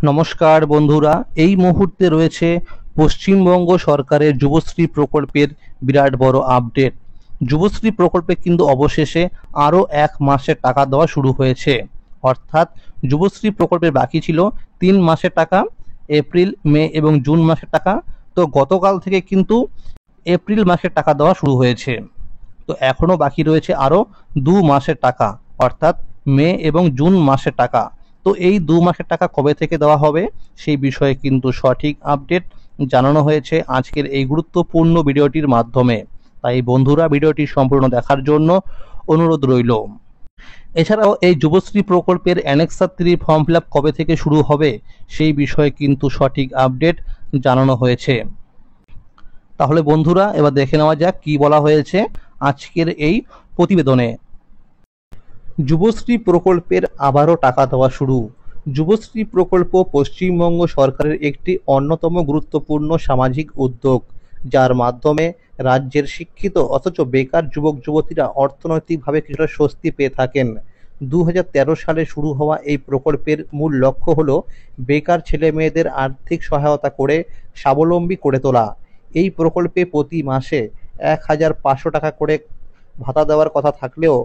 নমস্কার বন্ধুরা, এই মুহূর্তে রয়েছে পশ্চিমবঙ্গ সরকারের যুবশ্রী প্রকল্পের বিরাট বড় আপডেট। যুবশ্রী প্রকল্পে কিন্তু অবশেষে আরও 1 মাসের টাকা দেওয়া শুরু হয়েছে। অর্থাৎ যুবশ্রী প্রকল্পের বাকি ছিল 3 মাসের টাকা, এপ্রিল, মে এবং জুন মাসের টাকা। তো গতকাল থেকে কিন্তু এপ্রিল মাসের টাকা দেওয়া শুরু হয়েছে। তো এখনও বাকি রয়েছে আরও 2 মাসের টাকা, অর্থাৎ মে এবং জুন মাসের টাকা। তো এই 2 মাসের টাকা কবে থেকে দেওয়া হবে সেই বিষয়ে কিন্তু সঠিক আপডেট জানানো হয়েছে আজকের এই গুরুত্বপূর্ণ ভিডিওটির মাধ্যমে। তাই বন্ধুরা, ভিডিওটি সম্পূর্ণ দেখার জন্য অনুরোধ রইল। এছাড়াও এই যুবশ্রী প্রকল্পের অ্যানেক্সার 3 ফর্ম ফিল আপ কবে থেকে শুরু হবে সেই বিষয়ে কিন্তু সঠিক আপডেট জানানো হয়েছে। তাহলে বন্ধুরা, এবার দেখে নেওয়া যাক কি বলা হয়েছে আজকের এই প্রতিবেদনে। যুবশ্রী প্রকল্পের আবারও টাকা দেওয়া শুরু। যুবশ্রী প্রকল্প পশ্চিমবঙ্গ সরকারের একটি অন্যতম গুরুত্বপূর্ণ সামাজিক উদ্যোগ, যার মাধ্যমে রাজ্যের শিক্ষিত অথচ বেকার যুবক যুবতীরা অর্থনৈতিকভাবে কিছুটা স্বস্তি পেয়ে থাকেন। 2013 সালে শুরু হওয়া এই প্রকল্পের মূল লক্ষ্য হল বেকার ছেলে মেয়েদের আর্থিক সহায়তা করে স্বাবলম্বী করে তোলা। এই প্রকল্পে প্রতি মাসে 1,500 টাকা করে ভাতা দেওয়ার কথা থাকলেও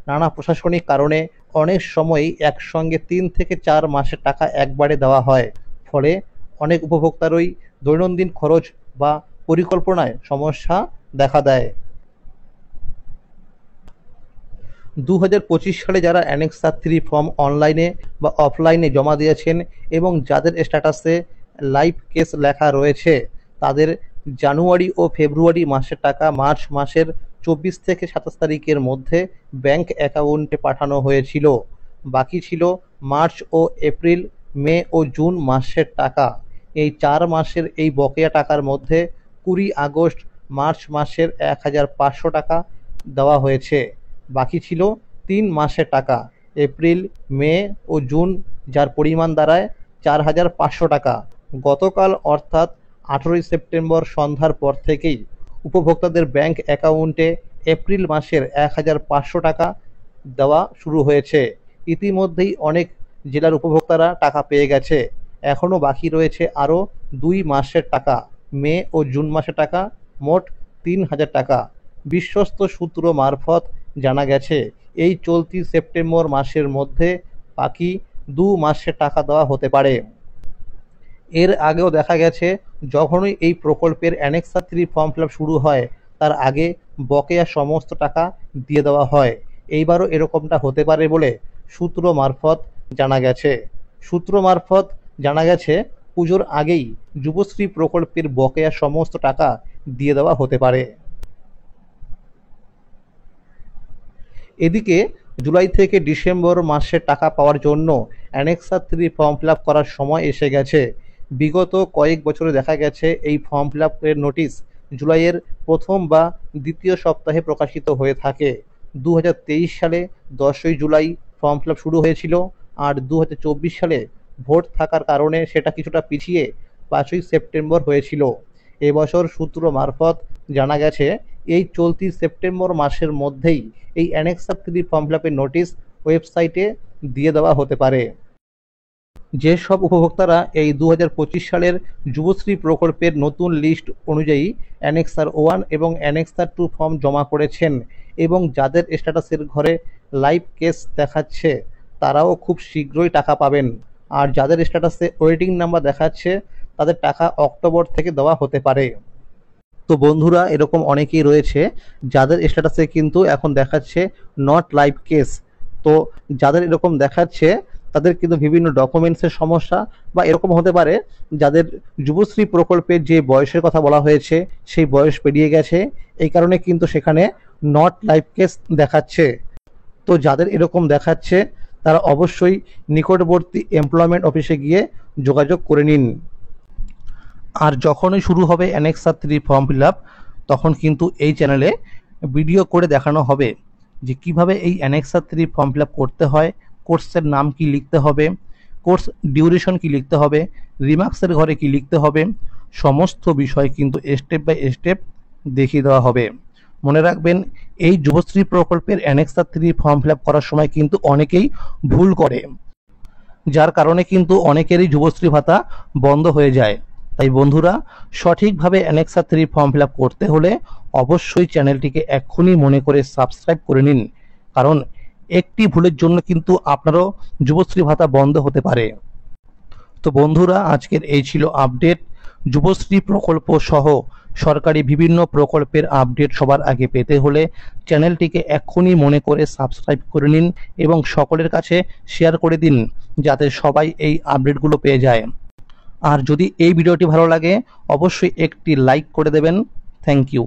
নানা প্রশাসনিক কারণে অনেক সময়ই একসঙ্গে 3 থেকে 4 মাসের টাকা একবারে দেওয়া হয়। ফলে অনেক উপভোক্তারই দৈনন্দিন খরচ বা পরিকল্পনায় সমস্যা দেখা দেয়। 2025 সালে যারা অ্যানেক্সার 3 ফর্ম অনলাইনে বা অফলাইনে জমা দিয়েছেন এবং যাদের স্ট্যাটাসে লাইভ কেস লেখা রয়েছে, তাদের জানুয়ারি ও ফেব্রুয়ারি মাসের টাকা মার্চ মাসের 24 থেকে 27 তারিখের মধ্যে ব্যাংক অ্যাকাউন্টে পাঠানো হয়েছিল। বাকি ছিল মার্চ ও এপ্রিল, মে ও জুন মাসের টাকা। এই 4 মাসের এই বকেয়া টাকার মধ্যে 20 আগস্ট মার্চ মাসের 1,500 টাকা দেওয়া হয়েছে। বাকি ছিল 3 মাসের টাকা, এপ্রিল, মে ও জুন, যার পরিমাণ দাঁড়ায় 4,500 টাকা। গতকাল অর্থাৎ 18 সেপ্টেম্বর সন্ধ্যার পর থেকেই উপভোক্তাদের ব্যাংক অ্যাকাউন্টে এপ্রিল মাসের 1,500 টাকা দেওয়া শুরু হয়েছে। ইতিমধ্যেই অনেক জেলার উপভোক্তারা টাকা পেয়ে গেছে। এখনও বাকি রয়েছে আরও 2 মাসের টাকা, মে ও জুন মাসের টাকা, মোট 3,000 টাকা। বিশ্বস্ত সূত্র মারফত জানা গেছে এই চলতি সেপ্টেম্বর মাসের মধ্যে বাকি 2 মাসের টাকা দেওয়া হতে পারে। এর আগেও দেখা গেছে যখনই এই প্রকল্পের অ্যানেক্সার 3 ফর্ম ফিল আপ শুরু হয় তার আগে বকেয়া সমস্ত টাকা দিয়ে দেওয়া হয়। এইবারও এরকমটা হতে পারে বলে সূত্র মারফত জানা গেছে পুজোর আগেই যুবশ্রী প্রকল্পের বকেয়া সমস্ত টাকা দিয়ে দেওয়া হতে পারে। এদিকে জুলাই থেকে ডিসেম্বর মাসের টাকা পাওয়ার জন্য অ্যানেক্সার 3 ফর্ম ফিল আপ করার সময় এসে গেছে। বিগত কয়েক বছরে দেখা গেছে এই ফর্ম ফিল আপের নোটিশ জুলাইয়ের প্রথম বা দ্বিতীয় সপ্তাহে প্রকাশিত হয়ে থাকে। 2023 সালে 10ই জুলাই ফর্ম ফিল আপ শুরু হয়েছিল, আর 2024 সালে ভোট থাকার কারণে সেটা কিছুটা পিছিয়ে 5ই সেপ্টেম্বর হয়েছিল। এবছর সূত্র মারফত জানা গেছে এই চলতি সেপ্টেম্বর মাসের মধ্যেই এই অ্যানেক্সার 3 ফর্ম ফিল আপের নোটিশ ওয়েবসাইটে দিয়ে দেওয়া হতে পারে। যেসব উপভোক্তারা এই 2025 সালের যুবশ্রী প্রকল্পের নতুন লিস্ট অনুযায়ী অ্যানেক্সার 1 এবং অ্যানেক্সার 2 ফর্ম জমা করেছেন এবং যাদের স্ট্যাটাসের ঘরে লাইভ কেস দেখাচ্ছে, তারাও খুব শীঘ্রই টাকা পাবেন। আর যাদের স্ট্যাটাসে ওয়েটিং নাম্বার দেখাচ্ছে তাদের টাকা অক্টোবর থেকে দেওয়া হতে পারে। তো বন্ধুরা, এরকম অনেকেই রয়েছে যাদের স্ট্যাটাসে কিন্তু এখন দেখাচ্ছে নট লাইভ কেস। তো যাদের এরকম দেখাচ্ছে তাদের কিন্তু বিভিন্ন ডকুমেন্টসের সমস্যা, বা এরকম হতে পারে যাদের যুবশ্রী প্রকল্পের যে বয়সের কথা বলা হয়েছে সেই বয়স পেরিয়ে গেছে, এই কারণে কিন্তু সেখানে নট লাইভ কেস দেখাচ্ছে। তো যাদের এরকম দেখাচ্ছে তারা অবশ্যই নিকটবর্তী এমপ্লয়মেন্ট অফিসে গিয়ে যোগাযোগ করে নিন। আর যখনই শুরু হবে অ্যানেক্সার 3 ফর্ম ফিল আপ, তখন কিন্তু এই চ্যানেলে ভিডিও করে দেখানো হবে যে কিভাবে এই অ্যানেক্সার 3 ফর্ম ফিল আপ করতে হয়, কোর্সের নাম কি লিখতে হবে, কোর্স ডিউরেশন কি লিখতে হবে, রিমার্কসের ঘরে কি লিখতে হবে, সমস্ত বিষয় কিন্তু স্টেপ বাই স্টেপ দেখিয়ে দেওয়া হবে। মনে রাখবেন, এই যুবশ্রী প্রকল্পের অ্যানেক্সার 3 ফর্ম ফিল আপ করার সময় কিন্তু অনেকেই ভুল করে। যার কারণে কিন্তু অনেকেরই যুবশ্রী ভাতা বন্ধ হয়ে যায়। তাই বন্ধুরা, সঠিকভাবে অ্যানেক্সা 3 ফর্ম ফিল আপ করতে হলে অবশ্যই চ্যানেলটিকে এক্ষুনি মনে করে সাবস্ক্রাইব করে নিন, কারণ একটি ভুলের জন্য কিন্তু আপনারও যুবশ্রী ভাতা বন্ধ হতে পারে। তো বন্ধুরা, আজকের এই ছিল আপডেট। যুবশ্রী প্রকল্প সহ সরকারি বিভিন্ন প্রকল্পের আপডেট সবার আগে পেতে হলে চ্যানেলটিকে এক্ষুনি মনে করে সাবস্ক্রাইব করে নিন এবং সকলের কাছে শেয়ার করে দিন, যাতে সবাই এই আপডেটগুলো পেয়ে যায়। আর যদি এই ভিডিওটি ভালো লাগে অবশ্যই একটি লাইক করে দেবেন। Thank you.